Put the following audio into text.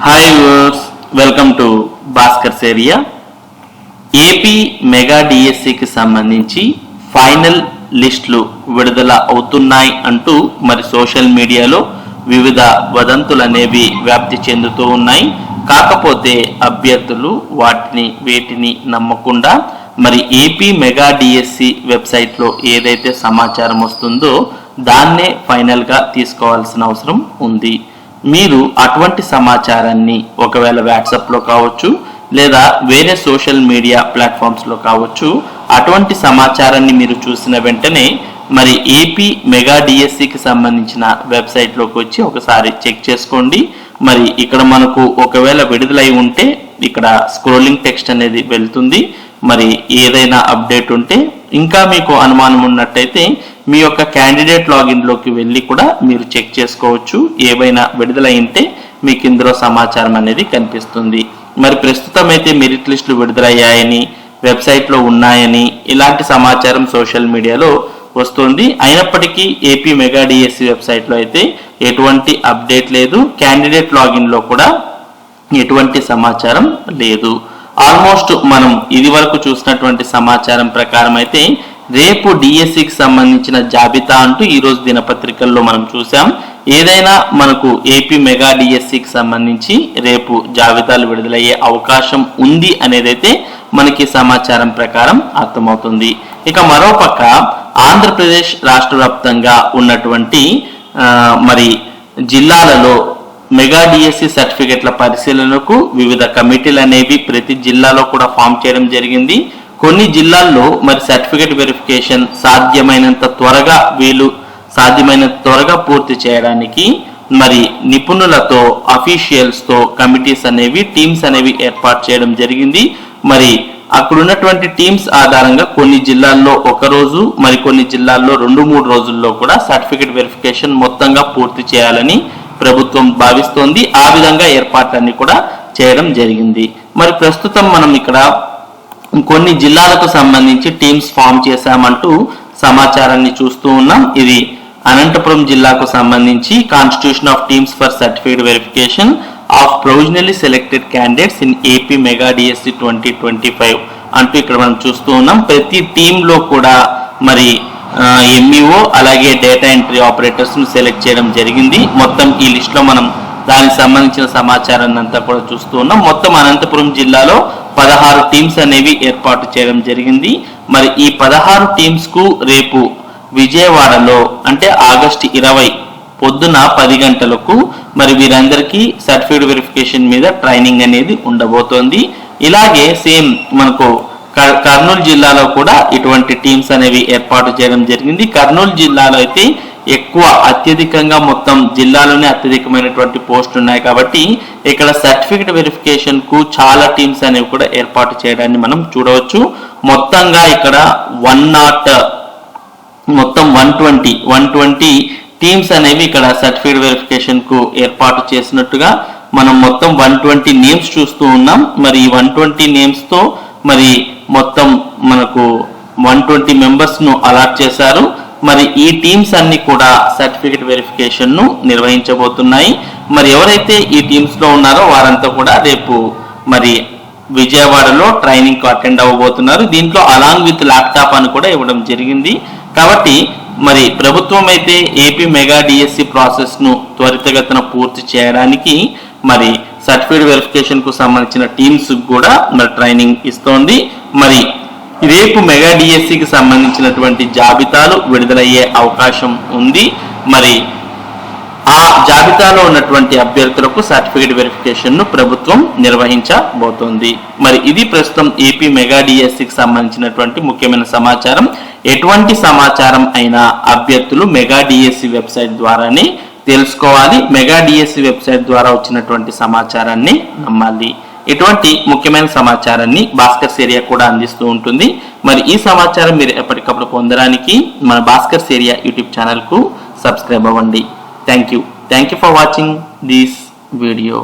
Hi viewers, welcome to Bhaskar's area. AP mega డిఎస్సికి సంబంధించి final లిస్టులు విడుదల అవుతున్నాయి అంటూ మరి సోషల్ మీడియాలో వివిధ వదంతులు అనేవి వ్యాప్తి చెందుతూ ఉన్నాయి. కాకపోతే అభ్యర్థులు వేటిని నమ్మకుండా మరి ఏపీ మెగా డిఎస్సి వెబ్సైట్లో ఏదైతే సమాచారం వస్తుందో దాన్నే ఫైనల్గా తీసుకోవాల్సిన అవసరం ఉంది. మీరు అటువంటి సమాచారాన్ని ఒకవేళ వాట్సాప్లో కావచ్చు లేదా వేరే సోషల్ మీడియా ప్లాట్ఫామ్స్లో కావచ్చు, అటువంటి సమాచారాన్ని మీరు చూసిన వెంటనే మరి ఏపీ మెగా డిఎస్సికి సంబంధించిన వెబ్సైట్లోకి వచ్చి ఒకసారి చెక్ చేసుకోండి. మరి ఇక్కడ మనకు ఒకవేళ విడుదలై ఉంటే ఇక్కడ స్క్రోలింగ్ టెక్స్ట్ అనేది వెళ్తుంది. మరి ఏదైనా అప్డేట్ ఉంటే ఇంకా మీకు అనుమానం ఉన్నట్టయితే మీ యొక్క క్యాండిడేట్ లాగిన్లోకి వెళ్ళి కూడా మీరు చెక్ చేసుకోవచ్చు. ఏవైనా విడుదలైంటే మీకు ఇందులో సమాచారం అనేది కనిపిస్తుంది. మరి ప్రస్తుతం అయితే మెరిట్ లిస్టులు విడుదలయ్యాయని, వెబ్సైట్లో ఉన్నాయని ఇలాంటి సమాచారం సోషల్ మీడియాలో వస్తుంది. అయినప్పటికీ ఏపీ మెగా డిఎస్సి వెబ్సైట్లో అయితే ఎటువంటి అప్డేట్ లేదు. క్యాండిడేట్ లాగిన్లో కూడా ఎటువంటి సమాచారం లేదు. ఆల్మోస్ట్ మనం ఇది వరకు చూసినటువంటి సమాచారం ప్రకారం అయితే రేపు డిఎస్సికి సంబంధించిన జాబితా అంటూ ఈరోజు దినపత్రికల్లో మనం చూసాం. ఏదైనా మనకు ఏపీ మెగా డిఎస్సికి సంబంధించి రేపు జాబితాలు విడుదలయ్యే అవకాశం ఉంది అనేదైతే మనకి సమాచారం ప్రకారం అర్థమవుతుంది. ఇక మరోపక్క ఆంధ్రప్రదేశ్ రాష్ట్ర వ్యాప్తంగా ఉన్నటువంటి మరి జిల్లాలలో మెగా డిఎస్సి సర్టిఫికెట్ల పరిశీలనకు వివిధ కమిటీలు అనేవి ప్రతి జిల్లాలో కూడా ఫామ్ చేయడం జరిగింది. కొన్ని జిల్లాల్లో మరి సర్టిఫికెట్ వెరిఫికేషన్ సాధ్యమైనంత త్వరగా పూర్తి చేయడానికి మరి నిపుణులతో, అఫీషియల్స్తో కమిటీస్ అనేవి, టీమ్స్ అనేవి ఏర్పాటు చేయడం జరిగింది. మరి అక్కడ ఉన్నటువంటి టీమ్స్ ఆధారంగా కొన్ని జిల్లాల్లో ఒక రోజు, మరి కొన్ని జిల్లాల్లో 2-3 రోజుల్లో కూడా సర్టిఫికెట్ వెరిఫికేషన్ మొత్తంగా పూర్తి చేయాలని ప్రభుత్వం భావిస్తోంది. ఆ విధంగా ఏర్పాట్లన్నీ కూడా చేయడం జరిగింది. మరి ప్రస్తుతం మనం ఇక్కడ కొన్ని జిల్లాలకు సంబంధించి టీమ్స్ ఫామ్ చేశామంటూ సమాచారాన్ని చూస్తూ ఉన్నాం. ఇది అనంతపురం జిల్లాకు సంబంధించి constitution of teams for certificate verification of provisionally selected candidates in AP mega DSC 2025 అంటూ ఇక్కడ మనం చూస్తూ ఉన్నాం. ప్రతి టీంలో కూడా మరి ఎంఈఓ అలాగే డేటా ఎంట్రీ ఆపరేటర్స్ ను సెలెక్ట్ చేయడం జరిగింది. మొత్తం ఈ లిస్ట్ లో మనం దానికి సంబంధించిన సమాచారాన్ని అంతా కూడా చూస్తూ ఉన్నాం. మొత్తం అనంతపురం జిల్లాలో 16 టీమ్స్ అనేవి ఏర్పాటు చేయడం జరిగింది. మరి ఈ 16 టీమ్స్ కు రేపు విజయవాడలో అంటే ఆగస్టు 20 పొద్దున 10 గంటలకు మరి వీరందరికీ సర్టిఫికేట్ వెరిఫికేషన్ మీద ట్రైనింగ్ అనేది ఉండబోతోంది. ఇలాగే సేమ్ మనకు కర్నూలు జిల్లాలో కూడా ఇటువంటి టీమ్స్ అనేవి ఏర్పాటు చేయడం జరిగింది. కర్నూలు జిల్లాలో అయితే అత్యధికంగా మొత్తం జిల్లాలోనే అత్యధికమైనటువంటి పోస్టులు ఉన్నాయి కాబట్టి ఇక్కడ సర్టిఫికేట్ వెరిఫికేషన్ కు చాలా టీమ్స్ అనేవి కూడా ఏర్పాటు చేయడాన్ని మనం చూడవచ్చు. మొత్తంగా ఇక్కడ 120 టీమ్స్ అనేవి ఇక్కడ సర్టిఫికేట్ వెరిఫికేషన్ కు ఏర్పాటు చేసినట్టుగా మనం మొత్తం 120 నేమ్స్ చూస్తూ ఉన్నాం. మరి ఈ 120 నేమ్స్ తో మరి మొత్తం మనకు 120 మెంబర్స్ ను అలాట్ చేశారు. మరి ఈ టీమ్స్ అన్ని కూడా సర్టిఫికేట్ వెరిఫికేషన్ ను నిర్వహించబోతున్నాయి. మరి ఎవరైతే ఈ టీమ్స్ లో ఉన్నారో వారంతా కూడా రేపు మరి విజయవాడలో ట్రైనింగ్ కు అటెండ్ అవ్వబోతున్నారు. దీంట్లో అలాంగ్ విత్ ల్యాప్టాప్ అని కూడా ఇవ్వడం జరిగింది. కాబట్టి మరి ప్రభుత్వం అయితే ఏపీ మెగా డిఎస్సి ప్రాసెస్ ను త్వరితగతిన పూర్తి చేయడానికి మరి సర్టిఫికేట్ వెరిఫికేషన్ కు సంబంధించిన టీమ్స్ కూడా మరి ట్రైనింగ్ ఇస్తోంది. మరి రేపు మెగా డిఎస్సికి సంబంధించినటువంటి జాబితాలు విడుదలయ్యే అవకాశం ఉంది. మరి ఆ జాబితాలో ఉన్నటువంటి అభ్యర్థులకు సర్టిఫికేట్ వెరిఫికేషన్ ను ప్రభుత్వం నిర్వహించబోతోంది. మరి ఇది ప్రస్తుతం ఏపీ మెగా డిఎస్సికి సంబంధించినటువంటి ముఖ్యమైన సమాచారం. ఎటువంటి సమాచారం అయినా అభ్యర్థులు మెగా డిఎస్సి వెబ్సైట్ ద్వారానే తెలుసుకోవాలి. మెగా డిఎస్సి వెబ్సైట్ ద్వారా వచ్చినటువంటి సమాచారాన్ని నమ్మాలి. ఇటువంటి ముఖ్యమైన సమాచారాన్ని భాస్కర్స్ ఏరియా కూడా అందిస్తూ ఉంటుంది. మరి ఈ సమాచారం మీరు ఎప్పటికప్పుడు పొందడానికి మన భాస్కర్స్ ఏరియా యూట్యూబ్ ఛానల్ కు సబ్స్క్రైబ్ అవ్వండి. Thank you for watching this video.